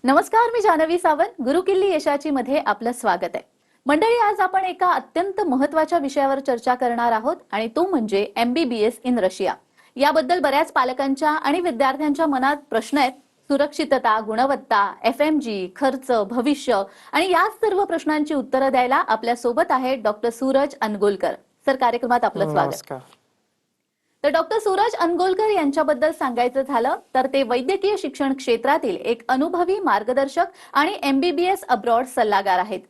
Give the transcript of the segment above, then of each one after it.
नमस्कार, मी जानवी सावंत. गुरुकिल्ली यशाची मध्ये आपलं स्वागत आहे. मंडळी, आज आपण एका अत्यंत महत्त्वाच्या विषयावर चर्चा करणार आहोत आणि तो म्हणजे MBBS इन रशिया. याबद्दल बऱ्याच पालकांच्या आणि विद्यार्थ्यांच्या मनात प्रश्न आहेत. सुरक्षितता, गुणवत्ता, FMG, खर्च, भविष्य आणि या सर्व प्रश्नांची उत्तरं द्यायला आपल्या सोबत आहे डॉक्टर सूरज अनगोलकर. सर, कार्यक्रमात आपलं स्वागत. नमस्कार. तर डॉक्टर सूरज अनगोलकर यांच्याबद्दल सांगायचं झालं तर ते वैद्यकीय शिक्षण क्षेत्रातील एक अनुभवी मार्गदर्शक आणि MBBS अब्रॉड सल्लागार आहेत.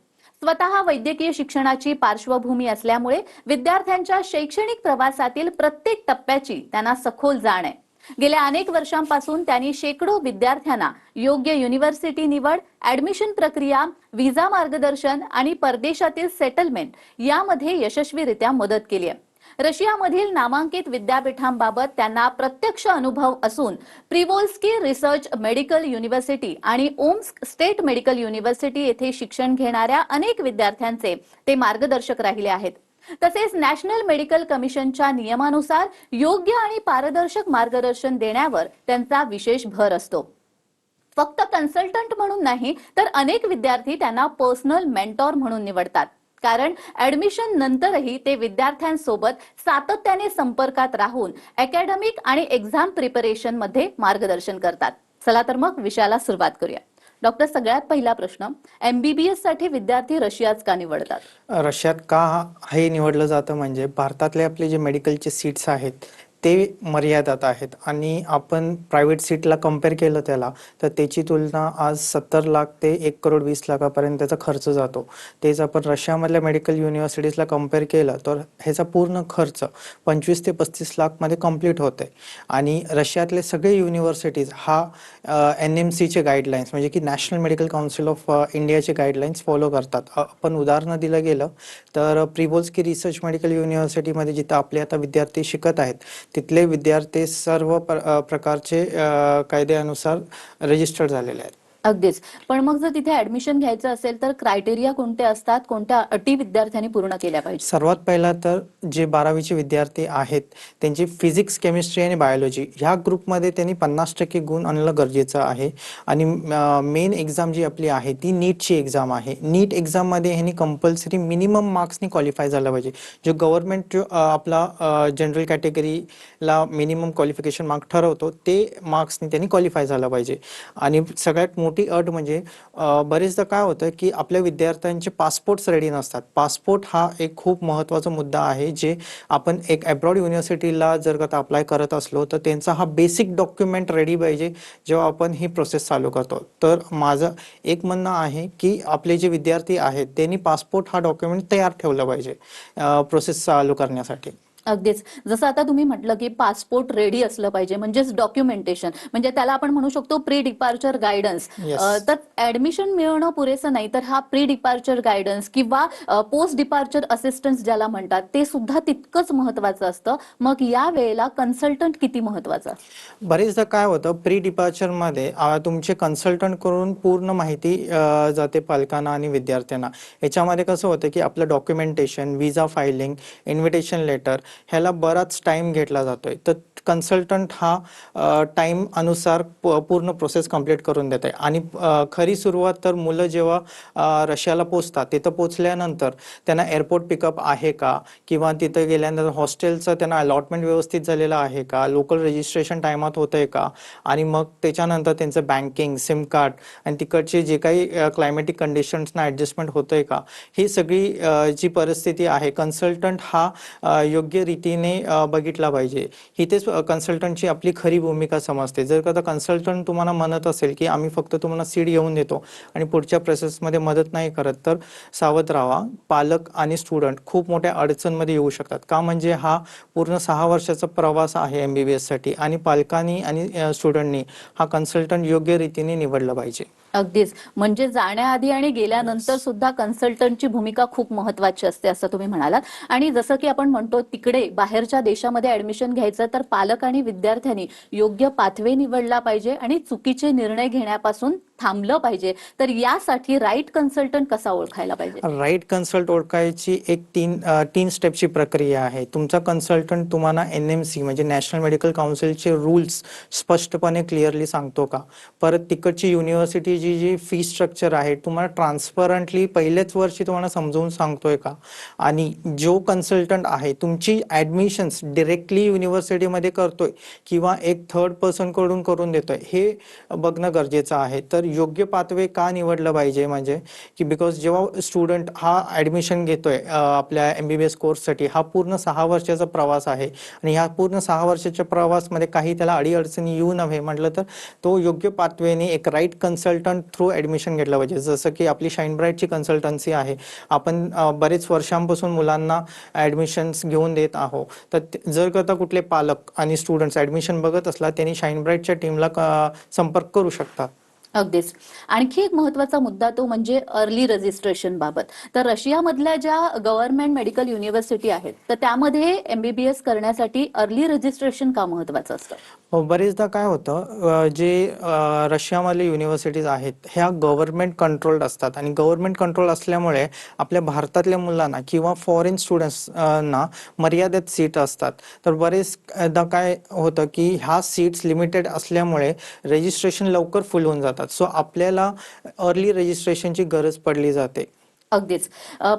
स्वतः वैद्यकीय शिक्षणाची पार्श्वभूमी असल्यामुळे विद्यार्थ्यांच्या शैक्षणिक प्रवासातील प्रत्येक टप्प्याची त्यांना सखोल जाण आहे. गेल्या अनेक वर्षांपासून त्यांनी शेकडो विद्यार्थ्यांना योग्य युनिव्हर्सिटी निवड, ऍडमिशन प्रक्रिया, व्हिसा मार्गदर्शन आणि परदेशातील सेटलमेंट यामध्ये यशस्वीरित्या मदत केली आहे. रशियामधील नामांकित विद्यापीठांबाबत त्यांना प्रत्यक्ष अनुभव असून प्रिवोल्स्की रिसर्च मेडिकल युनिव्हर्सिटी आणि ओम्स्क स्टेट मेडिकल युनिव्हर्सिटी येथे शिक्षण घेणाऱ्या अनेक विद्यार्थ्यांचे ते मार्गदर्शक राहिले आहेत. तसेच नॅशनल मेडिकल कमिशनच्या नियमानुसार योग्य आणि पारदर्शक मार्गदर्शन देण्यावर त्यांचा विशेष भर असतो. फक्त कन्सल्टंट म्हणून नाही, तर अनेक विद्यार्थी त्यांना पर्सनल मेंटॉर म्हणून निवडतात, कारण ऍडमिशन नंतरही ते विद्यार्थ्यांसोबत सातत्याने संपर्कात राहून अकॅडमिक आणि एक्झाम प्रिपरेशन मध्ये मार्गदर्शन करतात. चला तर मग विषयाला सुरुवात करूया. डॉक्टर, सगळ्यात पहिला प्रश्न, MBBS साठी विद्यार्थी रशियाच का निवडतात? रशियात का हे निवडलं जातं म्हणजे भारतातले आपले जे मेडिकलचे सीट्स आहेत ते मर्यादित आहेत आणि आपण प्रायव्हेट सीटला कम्पेअर केलं त्याला तर त्याची तुलना आज 70 लाख ते 1,20,00,000पर्यंत त्याचा खर्च जातो. तेच आपण रशियामधल्या मेडिकल युनिव्हर्सिटीजला कम्पेअर केलं तर ह्याचा पूर्ण खर्च 25 ते 35 लाखमध्ये कम्प्लीट होते. आणि रशियातले सगळे युनिव्हर्सिटीज हा NMCचे गाईडलाईन्स म्हणजे की नॅशनल मेडिकल काउन्सिल ऑफ इंडियाचे गाईडलाईन्स फॉलो करतात. आपण उदाहरणं दिलं गेलं तर प्रिवोल्स्की रिसर्च मेडिकल युनिव्हर्सिटीमध्ये जिथं आपले आता विद्यार्थी शिकत आहेत तिथले विद्यार्थी सर्व प्रकारचे कायद्यानुसार रजिस्टर्ड झालेले आहेत. अगदीच. पण मग जर तिथे ऍडमिशन घ्यायचं असेल तर क्रायटेरिया कोणते असतात? कोणत्या अटी विद्यार्थ्यांनी पूर्ण केल्या पाहिजे? सर्वात पहिला तर जे 12वीचे विद्यार्थी आहेत त्यांची फिजिक्स, केमिस्ट्री आणि बायोलॉजी ह्या ग्रुपमध्ये त्यांनी 50% गुण आणणं गरजेचं आहे. आणि मेन एक्झाम जी आपली आहे ती नीटची एक्झाम आहे. नीट एक्झाममध्ये ह्यांनी कंपल्सरी मिनिमम मार्क्सनी क्वालिफाय झालं पाहिजे. जो गव्हर्नमेंट जो आपला जनरल कॅटेगरीला मिनिमम क्वालिफिकेशन मार्क ठरवतो ते मार्क्सनी त्यांनी क्वालिफाय झालं पाहिजे. आणि सगळ्यात मोठी अट म्हणजे बरेचदा काय होतं की आपल्या विद्यार्थ्यांचे पासपोर्ट्स रेडी नसतात. पासपोर्ट हा एक खूप महत्त्वाचा मुद्दा आहे. जे आपण एक अब्रॉड युनिव्हर्सिटीला जर का अप्लाय करत असलो तर त्यांचा हा बेसिक डॉक्युमेंट रेडी पाहिजे जेव्हा आपण ही प्रोसेस चालू करतो. तर माझं एक म्हणणं आहे की आपले जे विद्यार्थी आहेत त्यांनी पासपोर्ट हा डॉक्युमेंट तयार ठेवला पाहिजे प्रोसेस चालू करण्यासाठी. अगदीच. जसं आता तुम्ही म्हटलं की पासपोर्ट रेडी असलं पाहिजे, म्हणजेच डॉक्युमेंटेशन, म्हणजे त्याला आपण म्हणू शकतो प्री डिपार्चर गायडन्स. तर ऍडमिशन मिळवणं पुरेसं नाही, तर हा प्री डिपार्चर गायडन्स किंवा पोस्ट डिपार्चर असिस्टन्स ज्याला म्हणतात ते सुद्धा तितकंच महत्वाचं असतं. मग या वेळेला कन्सल्टंट किती महत्वाचा? बरेचदा काय होतं प्री डिपार्चरमध्ये तुमचे कन्सल्टंट करून पूर्ण माहिती जाते पालकांना आणि विद्यार्थ्यांना. याच्यामध्ये कसं होतं की आपलं documentation, visa filing, invitation letter ह्याला बराच टाइम घेतला जातोय. तर कन्सल्टंट हा टाइम अनुसार पूर्ण प्रोसेस कंप्लीट करून देत आहे. आणि खरी सुरुवात तर मुलं जेव्हा रशियाला पोचतात तिथं पोचल्यानंतर त्यांना एअरपोर्ट पिकअप आहे का, किंवा तिथं गेल्यानंतर हॉस्टेलचं त्यांना अलॉटमेंट व्यवस्थित झालेलं आहे का, लोकल रजिस्ट्रेशन टायमात होतंय का, आणि मग त्याच्यानंतर त्यांचं बँकिंग, सिम कार्ड आणि तिकडचे जे काही क्लायमॅटिक कंडिशन्सना ॲडजस्टमेंट होतंय का, ही सगळी जी परिस्थिती आहे कन्सल्टंट हा योग्य रीतीने बघितला पाहिजे. ही तेच कन्सल्टंटची आपली खरी भूमिका समजते. जर का कन्सल्टंट तुम्हाला म्हणत असेल की आम्ही फक्त तुम्हाला सीट घेऊन देतो आणि पुढच्या प्रोसेसमध्ये मदत नाही करत तर सावध राहा. पालक आणि स्टुडंट खूप मोठ्या अडचणमध्ये येऊ शकतात. का म्हणजे हा पूर्ण 6 वर्षाचा प्रवास आहे MBBS साठी आणि पालकांनी आणि स्टुडंटनी हा कन्सल्टंट योग्य रीतीने निवडला पाहिजे. अगदीच. म्हणजे जाण्याआधी आणि गेल्यानंतर सुद्धा कन्सल्टंटची भूमिका खूप महत्वाची असते असं तुम्ही म्हणालात. आणि जसं की आपण म्हणतो तिकडे बाहेरच्या देशामध्ये ऍडमिशन घ्यायचं तर पालक आणि विद्यार्थ्यांनी योग्य पाथवे निवडला पाहिजे आणि चुकीचे निर्णय घेण्यापासून थांबलं पाहिजे, तर यासाठी राईट कन्सल्टंट कसा ओळखायला पाहिजे? राईट कन्सल्ट ओळखायची एक तीन स्टेपची प्रक्रिया आहे. तुमचा कन्सल्टंट तुम्हाला NMC म्हणजे नॅशनल मेडिकल काउन्सिलचे रूल्स स्पष्टपणे क्लिअरली सांगतो का? परत तिकडची युनिव्हर्सिटीची जी फी स्ट्रक्चर आहे तुम्हाला ट्रान्सपरंटली पहिल्याच वर्षी तुम्हाला समजावून सांगतोय का? आणि जो कन्सल्टंट आहे तुमची ॲडमिशन्स डिरेक्टली युनिव्हर्सिटीमध्ये करतोय किंवा एक थर्ड पर्सन कडून करून देतोय हे बघणं गरजेचं आहे. तर योग्य पाथवे का निवडलं पाहिजे म्हणजे की बिकॉज जेव्हा स्टुडंट हा ॲडमिशन घेतोय आपल्या MBBS कोर्ससाठी हा पूर्ण 6 वर्षाचा प्रवास आहे आणि ह्या पूर्ण 6 वर्षाच्या प्रवासमध्ये काही त्याला अडीअडचणी येऊ नये म्हटलं तर तो योग्य पाथवेने एक राईट कन्सल्टंट थ्रू ॲडमिशन घेतलं पाहिजे. जसं की आपली शाईन ब्राईटची कन्सल्टन्सी आहे. आपण बरेच वर्षांपासून मुलांना ॲडमिशन्स घेऊन देत आहोत. तर जर का कुठले पालक आणि स्टुडंट्स ॲडमिशन बघत असला त्यांनी शाईन ब्राईटच्या टीमला संपर्क करू शकतात. अगदीच. आणखी एक महत्त्वाचा मुद्दा तो म्हणजे अर्ली रजिस्ट्रेशन बाबत. तर रशियामधल्या ज्या गव्हर्नमेंट मेडिकल युनिव्हर्सिटी आहेत, तर त्यामध्ये MBBS करण्यासाठी अर्ली रजिस्ट्रेशन का महत्त्वाचं असतं? बरेचदा काय होतं रशियामधले युनिव्हर्सिटीज आहेत ह्या गव्हर्नमेंट कंट्रोल्ड असतात आणि गव्हर्नमेंट कंट्रोल असल्यामुळे आपल्या भारतातल्या मुलांना किंवा फॉरेन स्टुडंट्सना मर्यादित सीट असतात. तर बरेचदा काय होतं की ह्या सीट्स लिमिटेड असल्यामुळे रजिस्ट्रेशन लवकर फुल होऊन जातात. सो आपल्याला अर्ली रजिस्ट्रेशनची गरज पडली जाते. अगदीच.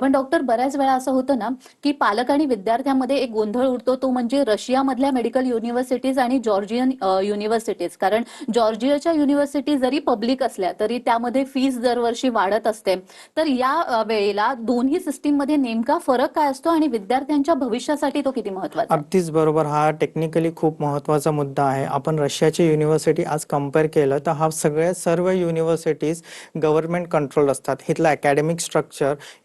पण डॉक्टर बऱ्याच वेळा असं होतं ना, की पालक आणि विद्यार्थ्यांमध्ये एक गोंधळ उडतो तो म्हणजे रशियामधल्या मेडिकल युनिव्हर्सिटीज आणि जॉर्जियन युनिव्हर्सिटीज. कारण जॉर्जियाच्या युनिव्हर्सिटी जरी पब्लिक असल्या तरी त्यामध्ये फीस दरवर्षी वाढत असते. तर या वेळेला दोन्ही सिस्टीममध्ये नेमका फरक काय असतो आणि विद्यार्थ्यांच्या भविष्यासाठी तो किती महत्त्वाचा आहे? अगदीच बरोबर. हा टेक्निकली खूप महत्त्वाचा मुद्दा आहे. आपण रशियाची युनिव्हर्सिटी आज कंपेअर केलं तर हा सर्व युनिव्हर्सिटीज गव्हर्नमेंट कंट्रोल असतात. इथलं अकॅडमिक स्ट्रक्चर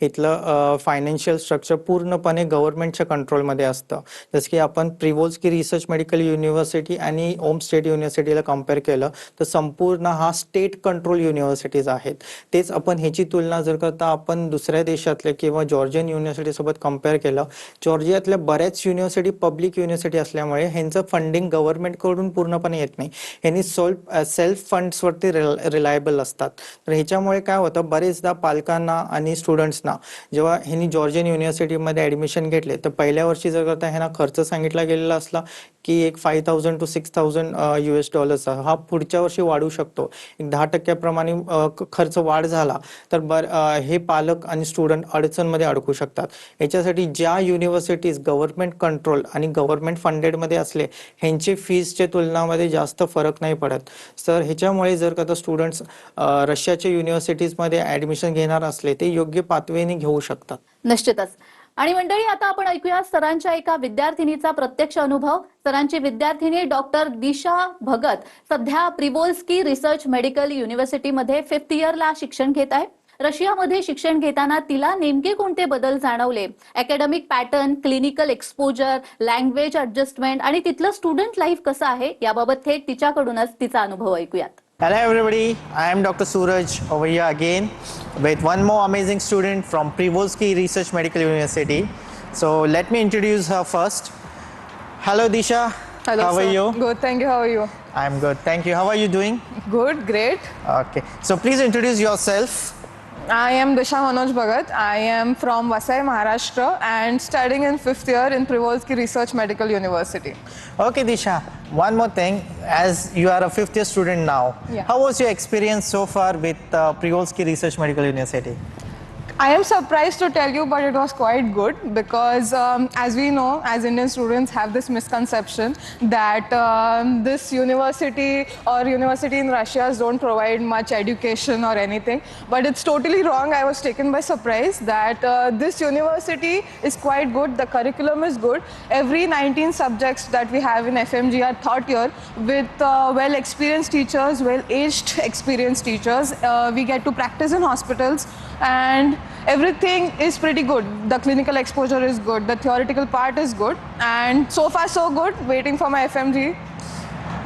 इथलं फायनान्शियल स्ट्रक्चर पूर्णपणे गव्हर्नमेंटच्या कंट्रोलमध्ये असतं. जसं की आपण प्रिव्होल्स्की रिसर्च मेडिकल युनिव्हर्सिटी आणि ओम स्टेट युनिव्हर्सिटीला कंपेअर केलं तर संपूर्ण हा स्टेट कंट्रोल युनिव्हर्सिटीज आहेत. तेच आपण ह्याची तुलना जर करता आपण दुसऱ्या देशातल्या किंवा जॉर्जियन युनिव्हर्सिटीसोबत कंपेअर केलं, जॉर्जियातल्या बऱ्याच युनिव्हर्सिटी पब्लिक युनिव्हर्सिटी असल्यामुळे ह्यांचं फंडिंग गव्हर्नमेंटकडून पूर्णपणे येत नाही. ह्यांनी सेल्फ फंड्सवरती रिलायबल असतात. तर ह्याच्यामुळे काय होतं बरेचदा पालकांना आणि स्टुडंट्सना जेव्हा ह्यांनी जॉर्जियन युनिव्हर्सिटीमध्ये ॲडमिशन घेतले तर पहिल्या वर्षी जर करता ह्यांना खर्च सांगितला गेलेला असला की एक $5,000 to $6,000 हा पुढच्या वर्षी वाढू शकतो. एक 10% प्रमाणे खर्च वाढ झाला तर हे पालक आणि स्टुडंट अडचणमध्ये अडकू शकतात. याच्यासाठी ज्या युनिव्हर्सिटीज गव्हर्नमेंट कंट्रोल आणि गव्हर्नमेंट फंडेडमध्ये असले ह्यांचे फीजच्या तुलनामध्ये जास्त फरक नाही पडत. तर ह्याच्यामुळे जर का स्टुडंट्स रशियाच्या युनिव्हर्सिटीजमध्ये ॲडमिशन घेणार असले ते योग्य पातळीने घेऊ शकतात. निश्चितच. आणि मंडळी आता आपण ऐकूया सरांच्या एका विद्यार्थिनीचा प्रत्यक्ष अनुभव. सरांची विद्यार्थिनी डॉक्टर दिशा भगत सध्या प्रिव्होल्स्की रिसर्च मेडिकल युनिव्हर्सिटीमध्ये 5th इयरला शिक्षण घेत आहे. रशियामध्ये शिक्षण घेताना तिला नेमके कोणते बदल जाणवले, academic pattern, clinical exposure, language adjustment आणि तिथलं स्टुडंट लाईफ कसं आहे याबाबत थेट तिच्याकडूनच तिचा अनुभव ऐकूयात. Hello everybody, I am Dr. Suraj over here again with one more amazing student from Privolsky Research Medical University. So let me introduce her first. Hello Disha. Hello, How sir. are you? Good, thank you. How are you? I'm good, thank you. How are you doing? Good, great. Okay, so please introduce yourself. I am Disha Manoj Bhagat. I am from Vasai, Maharashtra and studying in 5th year in Privolsky Research Medical University. Okay Disha, one more thing, as you are a 5th year student now, Yeah. how was your experience so far with Privolsky Research Medical University? I am surprised to tell you, but it was quite good because as we know, as Indian students have this misconception that this university or university in Russia don't provide much education or anything, but it's totally wrong. I was taken by surprise that this university is quite good. The curriculum is good. Every 19 subjects that we have in FMG are taught here with well-experienced teachers, well-aged experienced teachers. We get to practice in hospitals and everything is pretty good. The clinical exposure is good, the theoretical part is good, and so far so good. Waiting for my FMG.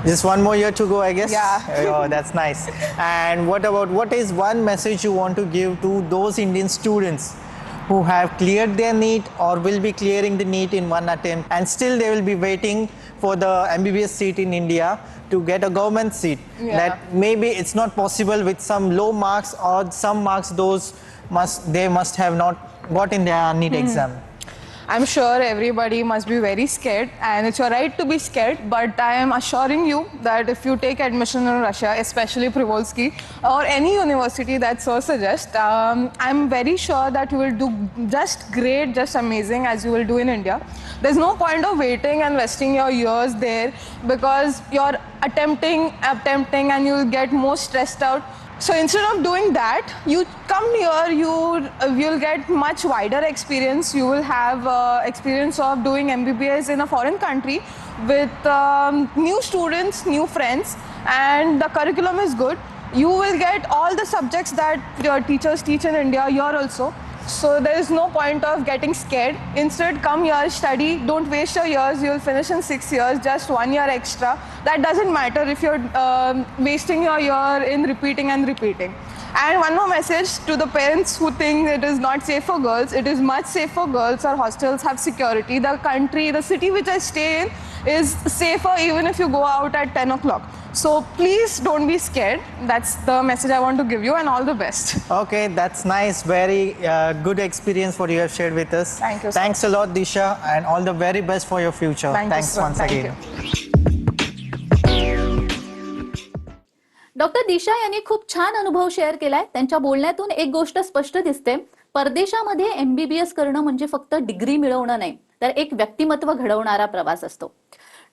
Just one more year to go, I guess. Yeah. Oh, that's nice. And what is one message you want to give to those Indian students who have cleared their NEET or will be clearing the NEET in one attempt, and still they will be waiting for the MBBS seat in India to get a government seat. Yeah. That maybe it's not possible with some low marks or some marks those they must have not got in their NEET exam. I'm sure everybody must be very scared, and it's your right to be scared, but I am assuring you that if you take admission in Russia, especially Privolsky or any university that Sir suggests, I'm very sure that you will do just great, just amazing as you will do in India. There's no point of waiting and wasting your years there, because you're attempting, and you'll get more stressed out. So instead of doing that, you come here, you'll get much wider experience. You will have experience of doing MBBS in a foreign country with new students, new friends, and the curriculum is good. You will get all the subjects that your teachers teach in India here also. So there is no point of getting scared. Instead, come here, study. Don't waste your years. You'll finish in 6 years, just 1 year extra. That doesn't matter if you're wasting your year in repeating and repeating. And one more message to the parents who think it is not safe for girls. It is much safe for girls. Our hostels have security. The country, the city which I stay in is safer even if you go out at 10 o'clock. So please don't be scared. That's the message I want to give you, and all the best. Okay, that's nice. Very good experience what you have shared with us. Thank you, sir. Thanks a lot, Disha, and all the very best for your future. Thank you, Thanks sir. once Thank again. Doctor Disha यांनी खूप छान अनुभव share केलाय. त्यांच्या बोलण्यातून एक गोष्ट स्पष्ट दिसते, परदेशामध्ये MBBS करणं म्हणजे फक्त डिग्री मिळवणं नाही, तर एक व्यक्तिमत्व घडवणारा प्रवास असतो.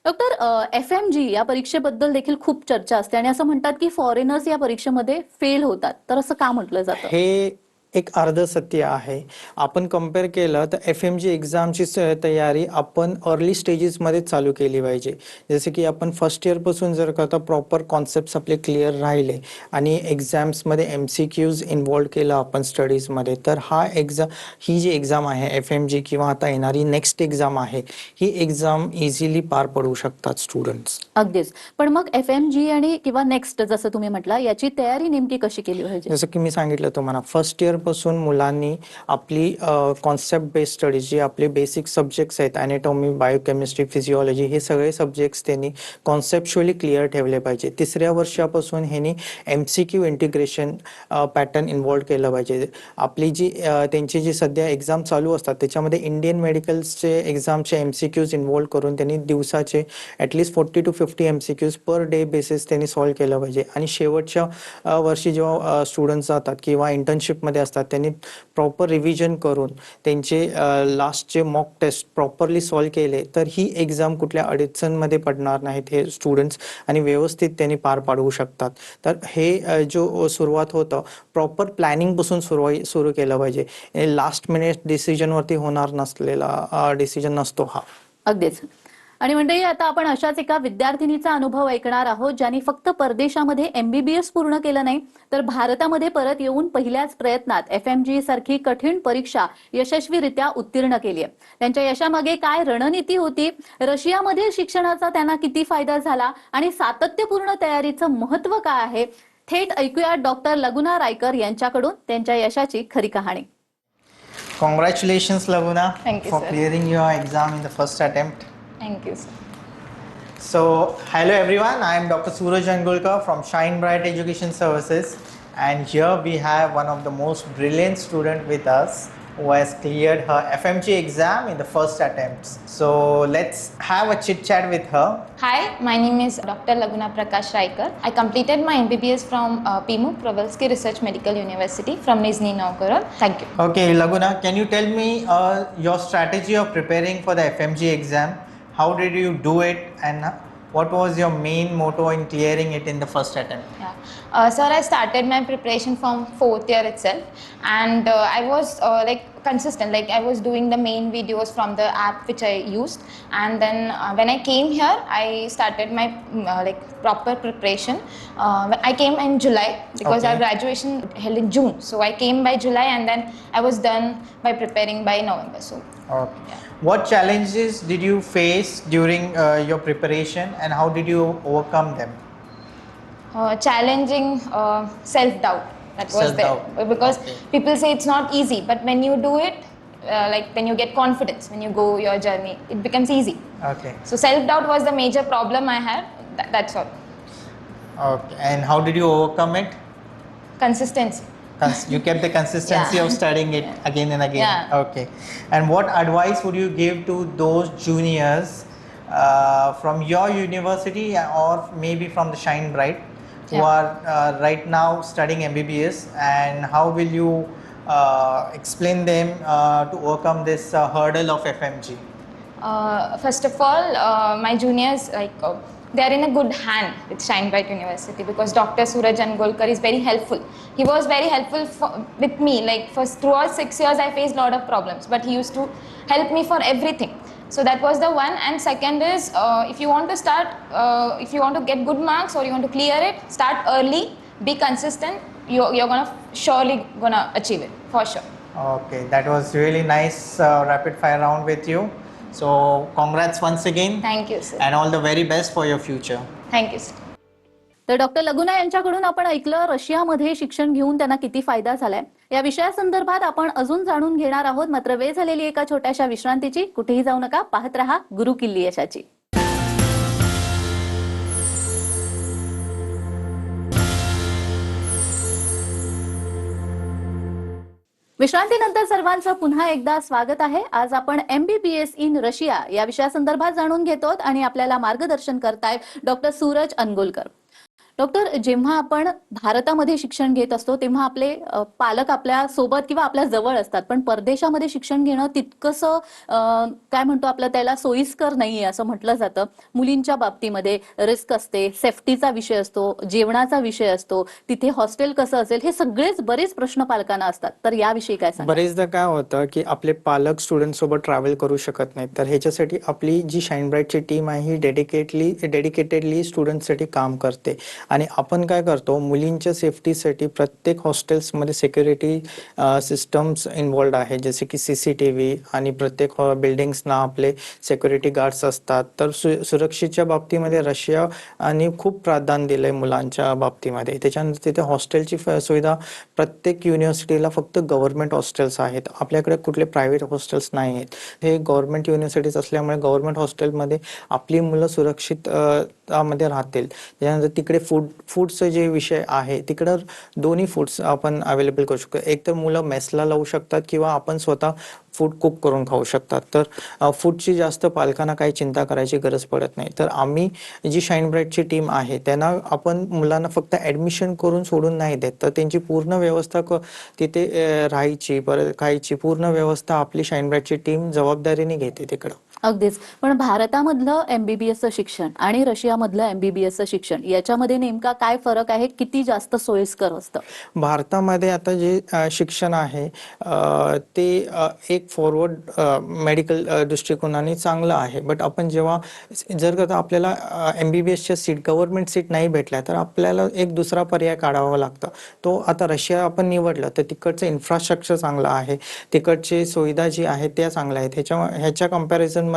डॉक्टर, FMG या परीक्षेबद्दल देखील खूप चर्चा असते आणि असं म्हणतात की फॉरेनर्स या परीक्षेमध्ये फेल होतात. तर असं का म्हटलं जातं? हे एक अर्ध सत्य आहे. आपण कम्पेअर केलं तर FMG एक्झामची तयारी आपण अर्ली स्टेजेसमध्ये चालू केली पाहिजे. जसे की आपण फर्स्ट इयरपासून जर का आता प्रॉपर कॉन्सेप्ट्स आपले क्लिअर राहिले आणि एक्झाम्समध्ये MCQs इन्व्हॉल्व केलं आपण स्टडीजमध्ये, तर ही जी एक्झाम आहे FMG किंवा आता येणारी नेक्स्ट एक्झाम आहे, ही एक्झाम इझिली पार पडू शकतात स्टुडंट्स. अगदीच. पण मग FMG आणि किंवा नेक्स्ट जसं तुम्ही म्हटला, याची तयारी नेमकी कशी केली पाहिजे? जसं की मी सांगितलं तुम्हाला, फर्स्ट इयर पासून मुलांनी आपली कॉन्सेप्ट बेस्ड स्टडीज, जे आपले बेसिक सब्जेक्ट्स आहेत, ॲनाटॉमी, बायोकेमिस्ट्री, फिजिओलॉजी, हे सगळे सब्जेक्ट्स त्यांनी कॉन्सेप्च्युअली क्लिअर ठेवले पाहिजे. तिसऱ्या वर्षापासून ह्यांनी MCQ इंटिग्रेशन पॅटर्न इन्व्हॉल्व केलं पाहिजे. आपली जी त्यांची जी सध्या एक्झाम चालू असतात त्याच्यामध्ये इंडियन मेडिकल्सचे एक्झामचे MCQs इन्व्हॉल्व करून त्यांनी दिवसाचे at least 40 to 50 MCQs per day basis त्यांनी सॉल्व्ह केलं पाहिजे. आणि शेवटच्या वर्षी जेव्हा स्टुडंट्स जातात किंवा इंटर्नशिपमध्ये असतात, त्यांनी प्रॉपर रिव्हिजन करून त्यांचे लास्टचे मॉक टेस्ट प्रॉपरली सॉल्व्ह केले तर ही एक्झाम कुठल्या अडचणमध्ये पडणार नाहीत हे स्टुडंट्स, आणि व्यवस्थित त्यांनी पार पाडवू शकतात. तर हे जो सुरुवात होतं, प्रॉपर प्लॅनिंगपासून सुरू केलं पाहिजे. लास्ट मिनिट डिसिजनवरती होणार नसलेला डिसिजन नसतो हा. अगदीच. आणि मंडळी, आता आपण अशाच एका विद्यार्थिनीचा अनुभव ऐकणार आहोत, ज्यांनी फक्त परदेशामध्ये MBBS पूर्ण केलं नाही, तर भारतामध्ये परत येऊन पहिल्याच प्रयत्नात FMG सारखी कठीण परीक्षा यशस्वीरित्या उत्तीर्ण केली आहे. त्यांच्या यशामागे काय रणनीती होती, रशियामधील शिक्षणाचा त्यांना किती फायदा झाला आणि सातत्यपूर्ण तयारीचं महत्त्व काय आहे, थेट ऐकूया डॉक्टर लगुना रायकर यांच्याकडून त्यांच्या यशाची खरी कहाणी. Congratulations, Laguna, Thank you, for sir. clearing your exam in the first attempt. Thank you, sir. So, hello everyone, I am Dr. Suraj Angolkar from Shine Bright Education Services, and here we have one of the most brilliant student with us who has cleared her FMG exam in the first attempts. So, let's have a chit chat with her. Hi, my name is Dr. Laguna Prakash Raikar. I completed my MBBS from PIMU, Privolsky Research Medical University from Nizhny Novgorod. Thank you. Okay, Laguna, can you tell me your strategy of preparing for the FMG exam? How did you do it, and what was your main motto in clearing it in the first attempt? Yeah. Sir, I started my preparation from 4th year itself, and I was like consistent. Like I was doing the main videos from the app which I used, and then when I came here, I started my like proper preparation. I came in July because Okay. our graduation held in June, so I came by July, and then I was done by preparing by November. So. Okay. Yeah. What challenges did you face during your preparation, and how did you overcome them? Challenging self-doubt, that was Self-doubt. there because Okay. people say it's not easy, but when you do it, like then you get confidence. When you go your journey, it becomes easy. Okay. So self-doubt was the major problem I had. That's all. Okay. And how did you overcome it? Consistency. You kept the consistency Yeah. of studying it again and again. Yeah. Okay. And what advice would you give to those juniors from your university or maybe from the Shine Bright who Yeah. are right now studying MBBS, and how will you explain them to overcome this hurdle of FMG? First of all, my juniors, they are in a good hand with Shine Bright University because Dr. Suraj Angolkar is very helpful. He was very helpful with me. Like for throughout 6 years, I faced a lot of problems, but he used to help me for everything. So that was the one. And second is, if you want to start, if you want to get good marks or you want to clear it, start early, be consistent. You're gonna surely gonna achieve it for sure. Okay, that was really nice rapid fire round with you. So congrats once again. Thank you, sir. And all the very best for your future. Thank you, sir. तर doctor लगुना यांच्याकडून आपण ऐकलं रशियामध्ये शिक्षण घेऊन त्यांना किती फायदा झालाय. या विषयासंदर्भात आपण अजून जाणून घेणार आहोत. मात्र वेळ झालेली एका छोट्याशा विश्रांतीची. कुठेही जाऊ नका, पाहत रहा गुरु किल्ली यशाची. विश्रांतीनंतर सर्वांचं पुन्हा एकदा स्वागत आहे. आज आपण MBBS इन रशिया या विषयासंदर्भात जाणून घेतोत आणि आपल्याला मार्गदर्शन करतायत डॉक्टर सूरज अनगोलकर. डॉक्टर, जेव्हा आपण भारतामध्ये शिक्षण घेत असतो तेव्हा आपले पालक आपल्या सोबत किंवा आपल्या जवळ असतात, पण परदेशामध्ये शिक्षण घेणं तितकंसं काय म्हणतो आपलं त्याला सोयीस्कर नाहीये असं म्हटलं जातं. मुलींच्या बाबतीमध्ये रिस्क असते, सेफ्टीचा विषय असतो, जेवणाचा विषय असतो, तिथे हॉस्टेल कसं असेल, हे सगळेच बरेच प्रश्न पालकांना असतात. तर याविषयी काय सांगा? बरेचदा काय होतं की आपले पालक स्टुडंट सोबत ट्रॅव्हल करू शकत नाहीत, तर ह्याच्यासाठी आपली जी शाईन ब्राईटची टीम आहे ही डेडिकेटेडली स्टुडंटसाठी काम करते. आणि आपण काय करतो, मुलींच्या सेफ्टीसाठी प्रत्येक हॉस्टेल्समध्ये सिक्युरिटी सिस्टम्स इन्व्हॉल्ड आहे, जसे की CCTV, आणि प्रत्येक बिल्डिंग्सना आपले सिक्युरिटी गार्ड्स असतात. तर सुरक्षेच्या बाबतीमध्ये रशिया आणि खूप प्राधान्य दिलंय मुलांच्या बाबतीमध्ये. त्याच्यानंतर तिथे हॉस्टेलची सुविधा प्रत्येक युनिव्हर्सिटीला फक्त गव्हर्नमेंट हॉस्टेल्स आहेत, आपल्याकडे कुठले प्रायव्हेट हॉस्टेल्स नाही आहेत. हे गव्हर्नमेंट युनिव्हर्सिटीज असल्यामुळे गव्हर्नमेंट हॉस्टेलमध्ये आपली मुलं सुरक्षित मध्ये राहतील. त्याच्यानंतर तिकडे फूडचं जे विषय आहे, तिकडं दोन्ही फूड्स आपण अवेलेबल करू शकतो. एक तर मुलं मेसला लावू शकतात किंवा आपण स्वतः फूड कुक करून खाऊ शकतात. तर फूडची जास्त पालकांना काही चिंता करायची गरज पडत नाही. तर आम्ही जी शाईन ब्राईटची टीम आहे त्यांना आपण मुलांना फक्त ऍडमिशन करून सोडून नाही देत, तर त्यांची पूर्ण व्यवस्था तिथे राहायची, परत खायची पूर्ण व्यवस्था आपली शाईन ब्राईटची टीम जबाबदारीने घेते तिकडं. अगदीच. पण भारतामधलं MBBSचं शिक्षण आणि रशियामधलं MBBSचं शिक्षण याच्यामध्ये नेमका काय फरक आहे? किती जास्त सोयीस्कर असतं? भारतामध्ये आता जे शिक्षण आहे ते एक फॉरवर्ड मेडिकल दृष्टिकोनाने चांगलं आहे. बट आपण जेव्हा जर का आपल्याला MBBSच्या सीट गव्हर्नमेंट सीट नाही भेटल्या तर आपल्याला एक दुसरा पर्याय काढावा लागतं. तो आता रशिया आपण निवडलं तर तिकडचं इन्फ्रास्ट्रक्चर चांगलं आहे, तिकडची सुविधा जी आहे त्या चांगल्या आहेत. ह्याच्या कंपॅरिझनमध्ये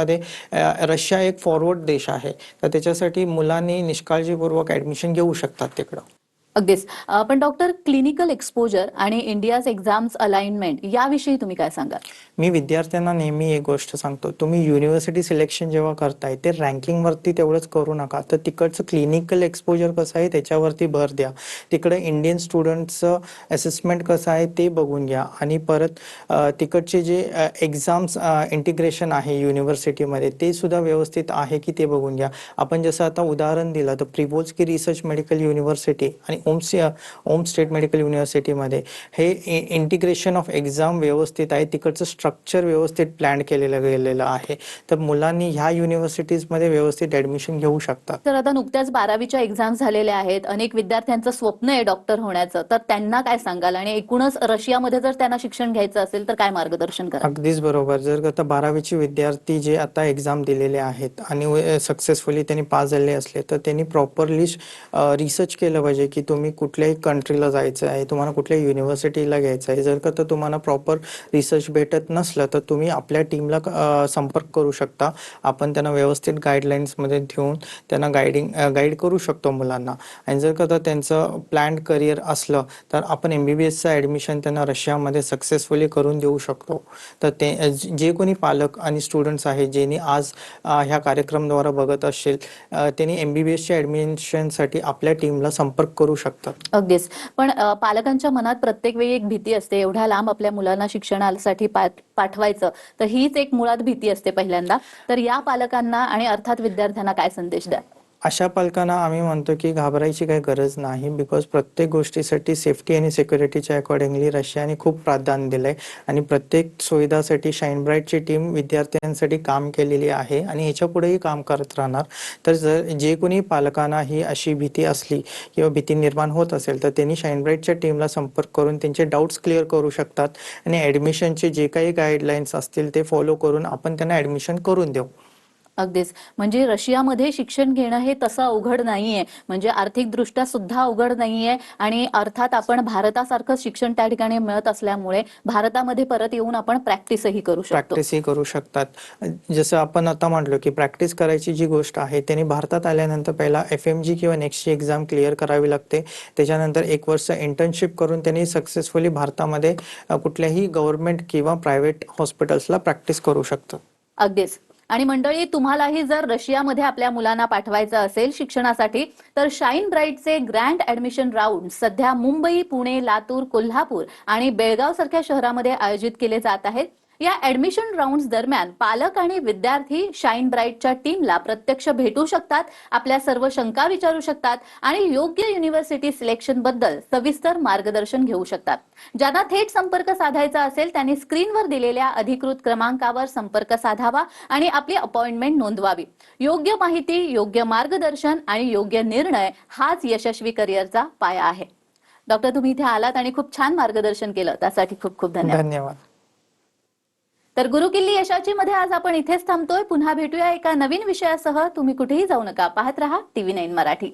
रशिया एक फॉरवर्ड देश आहे, तर त्याच्यासाठी मुलांनी निष्काळजीपूर्वक ऍडमिशन घेऊ शकतात तिकडं. अगदीच. पण डॉक्टर, क्लिनिकल एक्सपोजर आणि इंडियाज एक्झाम्स अलाइनमेंट याविषयी तुम्ही काय सांगाल? मी विद्यार्थ्यांना नेहमी एक गोष्ट सांगतो, तुम्ही युनिव्हर्सिटी सिलेक्शन जेव्हा करताय ते रँकिंगवरती तेवढंच करू नका, तर तिकडचं क्लिनिकल एक्सपोजर कसं आहे त्याच्यावरती भर द्या. तिकडे इंडियन स्टुडंट्सचं असेसमेंट कसं आहे ते बघून घ्या. आणि परत तिकडचे जे एक्झाम्स इंटिग्रेशन आहे युनिव्हर्सिटीमध्ये ते सुद्धा व्यवस्थित आहे की ते बघून घ्या. आपण जसं आता उदाहरण दिलं तर प्रिव्होल्स्की रिसर्च मेडिकल युनिव्हर्सिटी आणि ओम स्टेट मेडिकल युनिव्हर्सिटीमध्ये हे इंटिग्रेशन ऑफ एक्झाम व्यवस्थित आहे, तिकडचं स्ट्रक्चर व्यवस्थित प्लॅन केलेलं गेलेलं आहे. तर मुलांनी ह्या युनिव्हर्सिटीजमध्ये व्यवस्थित ऍडमिशन घेऊ शकतात. तर आता नुकत्याच 12वीच्या एक्झाम झालेल्या आहेत, अनेक विद्यार्थ्यांचं स्वप्न आहे डॉक्टर होण्याचं, तर त्यांना काय सांगाल? आणि एकूणच रशियामध्ये जर त्यांना शिक्षण घ्यायचं असेल तर काय मार्गदर्शन कराल? अगदीच बरोबर. जर आता 12वीचे विद्यार्थी जे आता एक्झाम दिलेले आहेत आणि सक्सेसफुली त्यांनी पास झाले असले तर त्यांनी प्रॉपरली रिसर्च केलं पाहिजे की तुम्ही कुठल्याही कंट्रीला जायचं आहे, तुम्हाला कुठल्या युनिव्हर्सिटीला घ्यायचं आहे. जर का तर तुम्हाला प्रॉपर रिसर्च भेटत नसलं तर तुम्ही आपल्या टीमला संपर्क करू शकता. आपण त्यांना व्यवस्थित गाईडलाईन्समध्ये ठेवून त्यांना गाईड करू शकतो मुलांना. आणि जर का त्यांचं प्लॅन्ड करिअर असलं तर आपण MBBSचं ॲडमिशन त्यांना रशियामध्ये सक्सेसफुली करून देऊ शकतो. तर ते जे कोणी पालक आणि स्टुडंट्स आहेत ज्यांनी आज ह्या कार्यक्रमद्वारा बघत असेल त्यांनी MBBSच्या ॲडमिशनसाठी आपल्या टीमला संपर्क करू शकतात. अगदीच. पण पालकांच्या मनात प्रत्येक वेळी एक भीती असते, एवढ्या लांब आपल्या मुलांना शिक्षणासाठी पाठवायचं, तर हीच एक मुळात भीती असते पहिल्यांदा. तर या पालकांना आणि अर्थात विद्यार्थ्यांना काय संदेश द्या? अशा पालकांना आम्ही म्हणतो की घाबरायची काही गरज नाही. बिकॉज प्रत्येक गोष्टीसाठी सेफ्टी आणि सिक्युरिटीच्या अकॉर्डिंगली रशियाने खूप प्राधान्य दिलंय आणि प्रत्येक सुविधासाठी शाईन ब्राईटची टीम विद्यार्थ्यांसाठी काम केलेली आहे आणि याच्या पुढेही काम करत राहणार. तर जर जे कोणी पालकांना ही अशी भीती असली किंवा भीती निर्माण होत असेल तर त्यांनी शाईन ब्राईटच्या टीमला संपर्क करून त्यांचे डाऊट्स क्लिअर करू शकतात आणि ॲडमिशनचे जे काही गाईडलाईन्स असतील ते फॉलो करून आपण त्यांना ॲडमिशन करून देऊ. अगदीच. म्हणजे रशियामध्ये शिक्षण घेणं हे तसं अवघड नाहीये, म्हणजे आर्थिकदृष्ट्या सुद्धा अवघड नाहीये आणि अर्थात आपण भारतासारखं शिक्षण त्या ठिकाणी मिळत असल्यामुळे भारतामध्ये परत येऊन आपण प्रॅक्टिसही करू शकतो. प्रॅक्टिसही करू शकतात. जसं आपण आता म्हटलो की प्रॅक्टिस करायची जी गोष्ट आहे त्यांनी भारतात आल्यानंतर पहिला FMG किंवा नेक्स्टची एक्झाम क्लिअर करावी लागते. त्याच्यानंतर 1 वर्ष इंटर्नशिप करून त्यांनी सक्सेसफुली भारतामध्ये कुठल्याही गव्हर्नमेंट किंवा प्रायव्हेट हॉस्पिटल्सला प्रॅक्टिस करू शकतात. अगदीच. आणि मंडळी, तुम्हालाही जर रशियामध्ये आपल्या मुलांना पाठवायचं असेल शिक्षणासाठी तर शाईन ब्राईटचे ग्रँड ऍडमिशन राऊंड सध्या मुंबई, पुणे, लातूर, कोल्हापूर आणि बेळगाव सारख्या शहरामध्ये आयोजित केले जात आहेत. या ऍडमिशन राऊंड्स दरम्यान पालक आणि विद्यार्थी शाईन ब्राईटच्या टीमला प्रत्यक्ष भेटू शकतात, आपल्या सर्व शंका विचारू शकतात आणि योग्य युनिव्हर्सिटी सिलेक्शन बद्दल सविस्तर मार्गदर्शन घेऊ शकतात. ज्यांना थेट संपर्क साधायचा असेल त्यांनी स्क्रीनवर दिलेल्या अधिकृत क्रमांकावर संपर्क साधावा आणि आपली अपॉइंटमेंट नोंदवावी. योग्य माहिती, योग्य मार्गदर्शन आणि योग्य निर्णय हाच यशस्वी करिअरचा पाया आहे. डॉक्टर, तुम्ही इथे आलात आणि खूप छान मार्गदर्शन केलं, त्यासाठी खूप खूप धन्यवाद. धन्यवाद. तर गुरुकिल्ली यशाची मध्ये आज आपण इथेच थांबतोय. पुन्हा भेटूया एका नवीन विषयासह. तुम्ही कुठेही जाऊ नका. पाहत रहा TV9 मराठी.